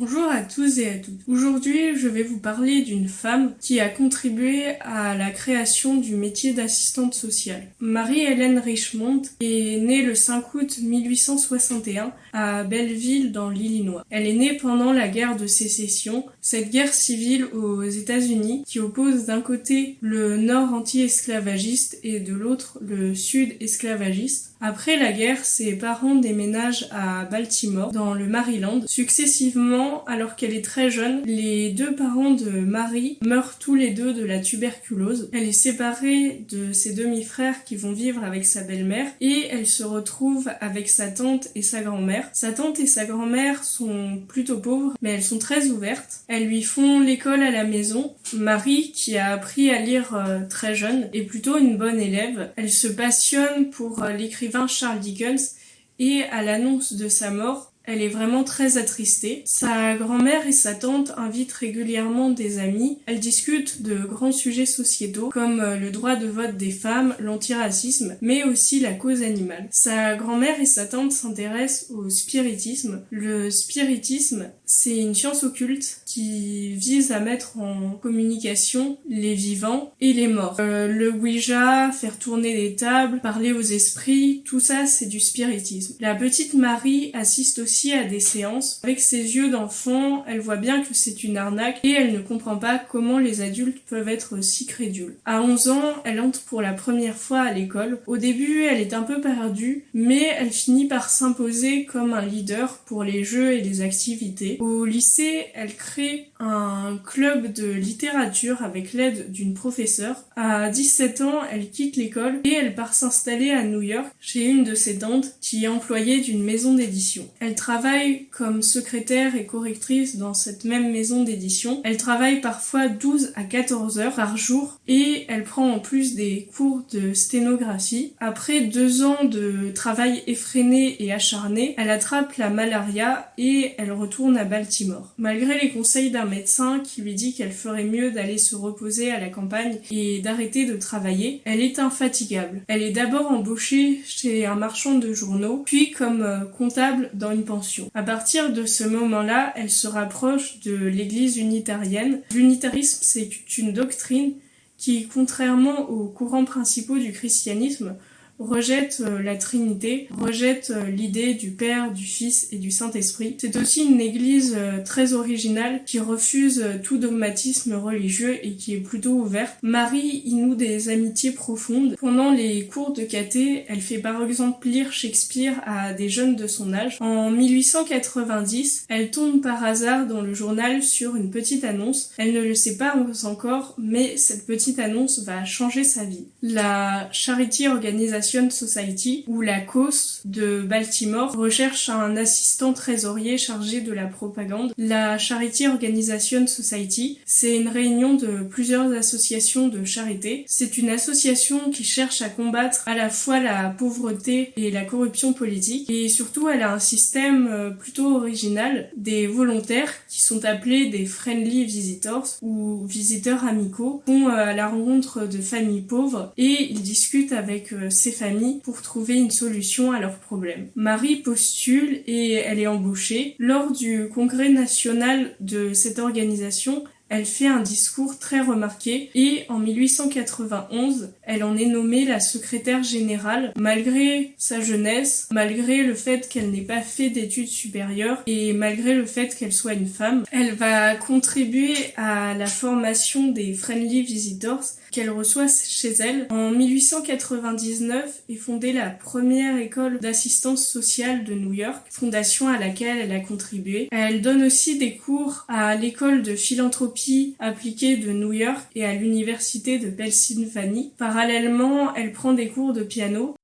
Bonjour à tous et à toutes. Aujourd'hui, je vais vous parler d'une femme qui a contribué à la création du métier d'assistante sociale. Marie-Hélène Richmond est née le 5 août 1861 à Belleville dans l'Illinois. Elle est née pendant la guerre de Sécession, cette guerre civile aux États-Unis qui oppose d'un côté le nord anti-esclavagiste et de l'autre le sud esclavagiste. Après la guerre, ses parents déménagent à Baltimore, dans le Maryland. Successivement, alors qu'elle est très jeune, les deux parents de Marie meurent tous les deux de la tuberculose. Elle est séparée de ses demi-frères qui vont vivre avec sa belle-mère et elle se retrouve avec sa tante et sa grand-mère. Sa tante et sa grand-mère sont plutôt pauvres, mais elles sont très ouvertes. Elles lui font l'école à la maison. Marie, qui a appris à lire très jeune, est plutôt une bonne élève. Elle se passionne pour l'écrivain Charles Dickens et à l'annonce de sa mort, elle est vraiment très attristée. Sa grand-mère et sa tante invitent régulièrement des amis. Elles discutent de grands sujets sociétaux comme le droit de vote des femmes, l'antiracisme, mais aussi la cause animale. Sa grand-mère et sa tante s'intéressent au spiritisme. Le spiritisme, c'est une science occulte qui vise à mettre en communication les vivants et les morts. Le Ouija, faire tourner les tables, parler aux esprits, tout ça c'est du spiritisme. La petite Marie assiste aussi à des séances. Avec ses yeux d'enfant, elle voit bien que c'est une arnaque et elle ne comprend pas comment les adultes peuvent être si crédules. À 11 ans, elle entre pour la première fois à l'école. Au début, elle est un peu perdue, mais elle finit par s'imposer comme un leader pour les jeux et les activités. Au lycée, elle crée un club de littérature avec l'aide d'une professeure. À 17 ans, elle quitte l'école et elle part s'installer à New York chez une de ses tantes qui est employée d'une maison d'édition. Elle travaille comme secrétaire et correctrice dans cette même maison d'édition. Elle travaille parfois 12 à 14 heures par jour et elle prend en plus des cours de sténographie. Après 2 ans de travail effréné et acharné, elle attrape la malaria et elle retourne à Baltimore. Malgré les conseils d'un médecin qui lui dit qu'elle ferait mieux d'aller se reposer à la campagne et d'arrêter de travailler, elle est infatigable. Elle est d'abord embauchée chez un marchand de journaux, puis comme comptable dans une pension. À partir de ce moment-là, elle se rapproche de l'église unitarienne. L'unitarisme, c'est une doctrine qui, contrairement aux courants principaux du christianisme, rejette la Trinité, rejette l'idée du Père, du Fils et du Saint-Esprit. C'est aussi une église très originale qui refuse tout dogmatisme religieux et qui est plutôt ouverte. Marie y noue des amitiés profondes. Pendant les cours de caté, elle fait par exemple lire Shakespeare à des jeunes de son âge. En 1890, elle tombe par hasard dans le journal sur une petite annonce. Elle ne le sait pas encore, mais cette petite annonce va changer sa vie. La Charity Organization Society, ou la COS de Baltimore, recherche un assistant trésorier chargé de la propagande. La Charity Organization Society, c'est une réunion de plusieurs associations de charité. C'est une association qui cherche à combattre à la fois la pauvreté et la corruption politique, et surtout elle a un système plutôt original, des volontaires qui sont appelés des friendly visitors ou visiteurs amicaux, vont à la rencontre de familles pauvres et ils discutent avec ces familles pour trouver une solution à leurs problèmes. Marie postule et elle est embauchée. Lors du congrès national de cette organisation, elle fait un discours très remarqué et en 1891, elle en est nommée la secrétaire générale. Malgré sa jeunesse, malgré le fait qu'elle n'ait pas fait d'études supérieures et malgré le fait qu'elle soit une femme, elle va contribuer à la formation des Friendly Visitors qu'elle reçoit chez elle. En 1899 est fondée la première école d'assistance sociale de New York, fondation à laquelle elle a contribué. Elle donne aussi des cours à l'école de philanthropie appliquée de New York et à l'université de Pennsylvanie. Parallèlement, elle prend des cours de piano.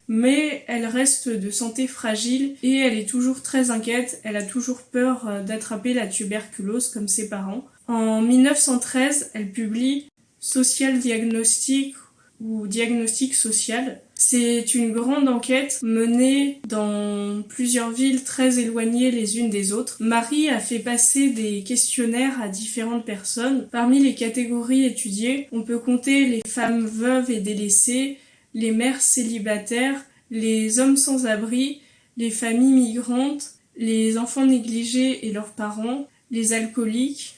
Mais elle reste de santé fragile et elle est toujours très inquiète, elle a toujours peur d'attraper la tuberculose comme ses parents. En 1913, elle publie Social Diagnostic ou Diagnostic social. C'est une grande enquête menée dans plusieurs villes très éloignées les unes des autres. Marie a fait passer des questionnaires à différentes personnes. Parmi les catégories étudiées, on peut compter les femmes veuves et délaissées, les mères célibataires, les hommes sans abri, les familles migrantes, les enfants négligés et leurs parents, les alcooliques,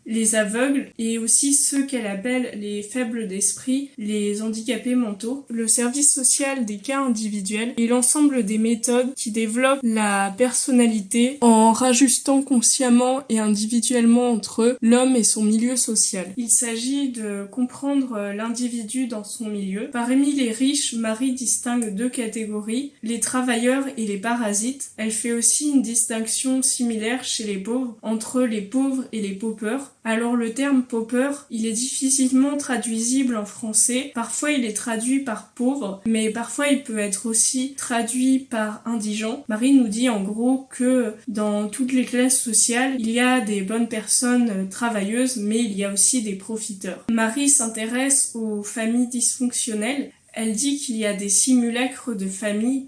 les aveugles et aussi ceux qu'elle appelle les faibles d'esprit, les handicapés mentaux. Le service social des cas individuels est l'ensemble des méthodes qui développent la personnalité en rajustant consciemment et individuellement entre eux l'homme et son milieu social. Il s'agit de comprendre l'individu dans son milieu. Parmi les riches, Marie distingue deux catégories, les travailleurs et les parasites. Elle fait aussi une distinction similaire chez les pauvres, entre les pauvres et les paupers. Alors le terme pauper, il est difficilement traduisible en français. Parfois il est traduit par pauvre, mais parfois il peut être aussi traduit par indigent. Marie nous dit en gros que dans toutes les classes sociales, il y a des bonnes personnes travailleuses, mais il y a aussi des profiteurs. Marie s'intéresse aux familles dysfonctionnelles. Elle dit qu'il y a des simulacres de familles.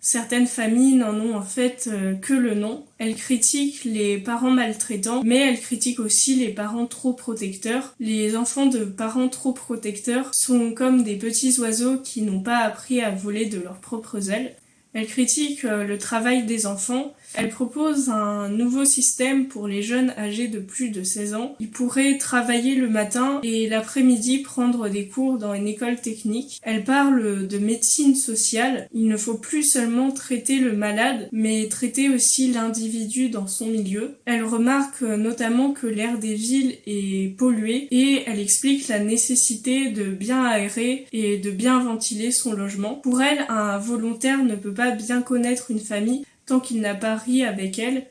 Certaines familles n'en ont en fait que le nom. Elle critique les parents maltraitants, mais elle critique aussi les parents trop protecteurs. Les enfants de parents trop protecteurs sont comme des petits oiseaux qui n'ont pas appris à voler de leurs propres ailes. Elle critique le travail des enfants. Elle propose un nouveau système pour les jeunes âgés de plus de 16 ans. Ils pourraient travailler le matin et l'après-midi prendre des cours dans une école technique. Elle parle de médecine sociale. Il ne faut plus seulement traiter le malade, mais traiter aussi l'individu dans son milieu. Elle remarque notamment que l'air des villes est pollué et elle explique la nécessité de bien aérer et de bien ventiler son logement. Pour elle, un volontaire ne peut pas bien connaître une famille tant qu'il n'a pas ri avec elle.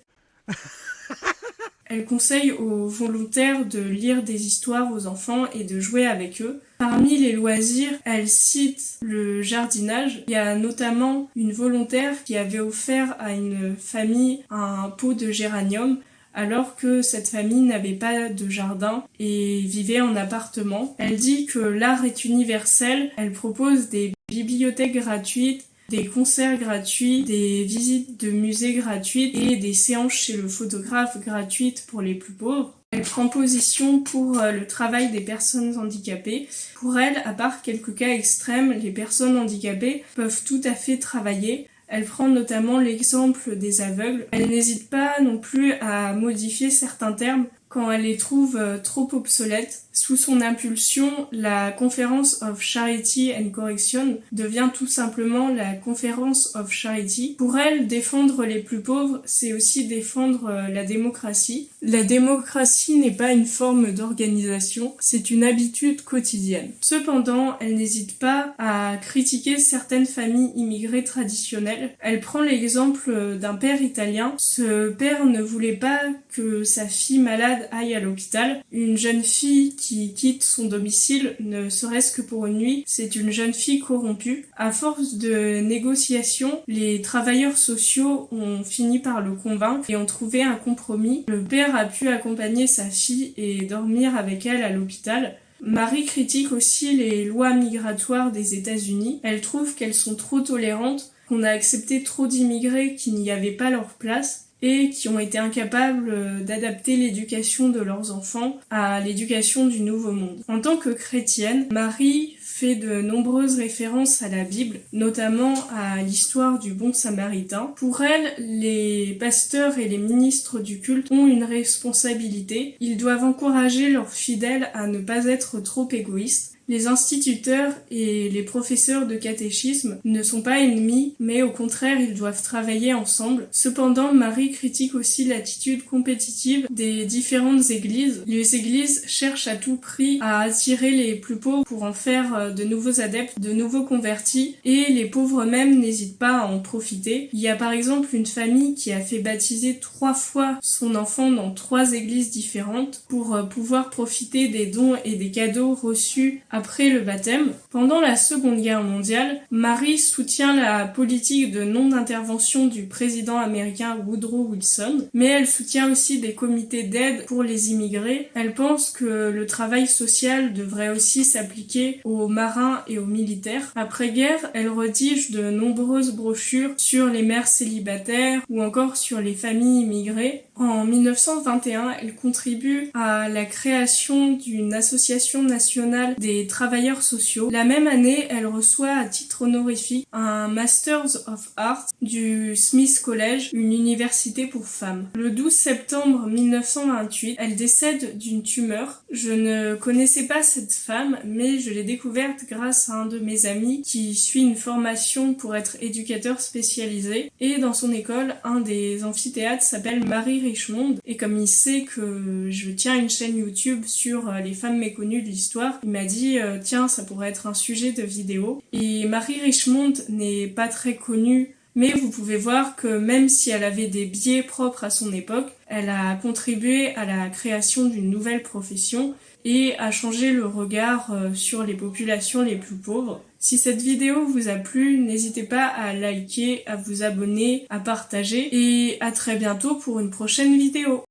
Elle conseille aux volontaires de lire des histoires aux enfants et de jouer avec eux. Parmi les loisirs, elle cite le jardinage. Il y a notamment une volontaire qui avait offert à une famille un pot de géranium alors que cette famille n'avait pas de jardin et vivait en appartement. Elle dit que l'art est universel. Elle propose des bibliothèques gratuites, des concerts gratuits, des visites de musées gratuites et des séances chez le photographe gratuites pour les plus pauvres. Elle prend position pour le travail des personnes handicapées. Pour elle, à part quelques cas extrêmes, les personnes handicapées peuvent tout à fait travailler. Elle prend notamment l'exemple des aveugles. Elle n'hésite pas non plus à modifier certains termes quand elle les trouve trop obsolètes. Sous son impulsion, la Conference of Charity and Correction devient tout simplement la Conference of Charity. Pour elle, défendre les plus pauvres, c'est aussi défendre la démocratie. La démocratie n'est pas une forme d'organisation, c'est une habitude quotidienne. Cependant, elle n'hésite pas à critiquer certaines familles immigrées traditionnelles. Elle prend l'exemple d'un père italien. Ce père ne voulait pas que sa fille malade aille à l'hôpital. Une jeune fille qui quitte son domicile, ne serait-ce que pour une nuit, c'est une jeune fille corrompue. À force de négociations, les travailleurs sociaux ont fini par le convaincre et ont trouvé un compromis. Le père a pu accompagner sa fille et dormir avec elle à l'hôpital. Marie critique aussi les lois migratoires des États-Unis. Elle trouve qu'elles sont trop tolérantes, qu'on a accepté trop d'immigrés qui n'y avaient pas leur place et qui ont été incapables d'adapter l'éducation de leurs enfants à l'éducation du Nouveau Monde. En tant que chrétienne, Marie fait de nombreuses références à la Bible, notamment à l'histoire du bon samaritain. Pour elle, les pasteurs et les ministres du culte ont une responsabilité. Ils doivent encourager leurs fidèles à ne pas être trop égoïstes. Les instituteurs et les professeurs de catéchisme ne sont pas ennemis, mais au contraire, ils doivent travailler ensemble. Cependant, Marie critique aussi l'attitude compétitive des différentes églises. Les églises cherchent à tout prix à attirer les plus pauvres pour en faire de nouveaux adeptes, de nouveaux convertis, et les pauvres eux-mêmes n'hésitent pas à en profiter. Il y a par exemple une famille qui a fait baptiser 3 fois son enfant dans 3 églises différentes pour pouvoir profiter des dons et des cadeaux reçus après le baptême. Pendant la Seconde Guerre mondiale, Marie soutient la politique de non-intervention du président américain Woodrow Wilson, mais elle soutient aussi des comités d'aide pour les immigrés. Elle pense que le travail social devrait aussi s'appliquer aux marins et aux militaires. Après-guerre, elle rédige de nombreuses brochures sur les mères célibataires ou encore sur les familles immigrées. En 1921, elle contribue à la création d'une association nationale des des travailleurs sociaux. La même année, elle reçoit à titre honorifique un Masters of Arts du Smith College, une université pour femmes. Le 12 septembre 1928, elle décède d'une tumeur. Je ne connaissais pas cette femme, mais je l'ai découverte grâce à un de mes amis qui suit une formation pour être éducateur spécialisé. Et dans son école, un des amphithéâtres s'appelle Marie Richmond. Et comme il sait que je tiens une chaîne YouTube sur les femmes méconnues de l'histoire, il m'a dit tiens, ça pourrait être un sujet de vidéo. Et Marie Richmond n'est pas très connue, mais vous pouvez voir que même si elle avait des biais propres à son époque, elle a contribué à la création d'une nouvelle profession et a changé le regard sur les populations les plus pauvres. Si cette vidéo vous a plu, n'hésitez pas à liker, à vous abonner, à partager et à très bientôt pour une prochaine vidéo.